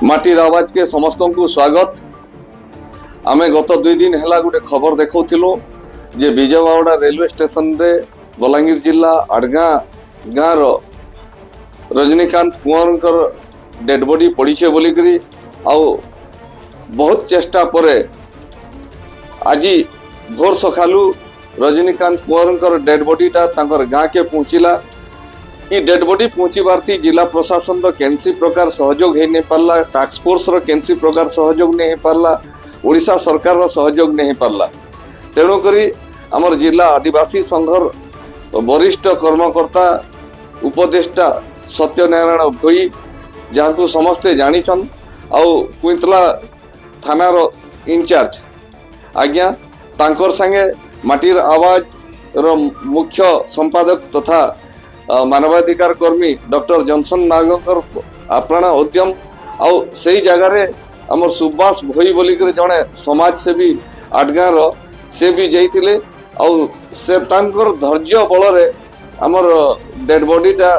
माटीर आवाज के समस्त को स्वागत। आमे गत 2 दिन है गोटे खबर देखो जे विजयवाड़ा रेलवे स्टेशन रे बलांगीर जिला आड़गाँ गाँव रजनीकांत कुंवर डेड बॉडी पड़ी बोलिकी बहुत चेष्टा पर आज भोर सकालू रजनीकांत कुंवर डेड बॉडीटा गाँ के पहुँचला। ई डेड बॉडी पहुँचबार थी जिला प्रशासन रो कैंसी प्रकार सहयोग नहीं पारला, टास्क फोर्स रो कैंसी प्रकार सहयोग नहीं पारला, ओडिशा सरकार रो सहयोग नहीं पारला। तेणु करी हमर जिला आदिवासी संघर वरिष्ठ कर्मकर्ता उपदेष्टा सत्यनारायण भोई जहाँ को समस्ते जानिछन आउ कुंतला थाना रो इंचार्ज आज्ञा तांकर संगे माटीर आवाज रो मुख्य संपादक तथा मानवाधिकार कर्मी डॉक्टर जॉनसन नागकर आप्राण उद्यम आउ सही जगार आमर सुभाष भोई बोलिक जड़े समाजसेवी आडगाँव से भी जाइए आउ से तांकर धैर्य बल आमर डेड बॉडीटा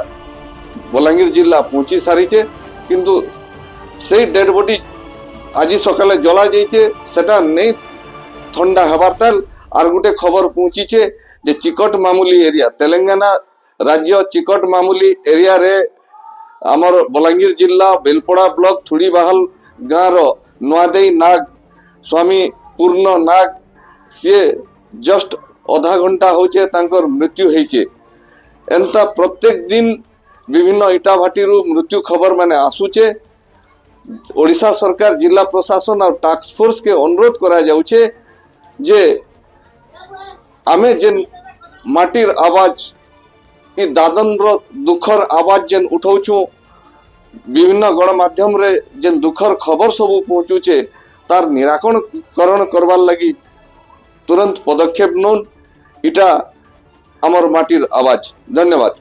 बलांगीर जिला पहुँची सारी किंतु से डेड बॉडी आज सकाले जला जाइए सेटा नहीं ठंडा हबार ताल आर गोटे खबर पहुँचीचे जे चिकट मामूली एरिया तेलंगाना राज्य चिकट मामूली एरिया रे आमर बलांगीर जिला बेलपड़ा ब्लॉक थुड़ी बाहल गाँव नुआदेई नाग स्वामी पूर्ण नाग सी जस्ट आधा घंटा होचे तांकर मृत्यु होइचे। एंता प्रत्येक दिन विभिन्न इटा भाटी मृत्यु खबर माने आसुचे। ओडिशा सरकार जिला प्रशासन और टास्क फोर्स के अनुरोध करा जाउचे जे आमे जेन माटीर आवाज ई दादन दुखर आवाज जेन उठाऊछु विभिन्न गणमाध्यम रे जेन दुखर खबर सब पहुँचुचे तार निराकरण करवार लगी तुरंत पदक्षेप नोन इटा आमर माटीर आवाज। धन्यवाद।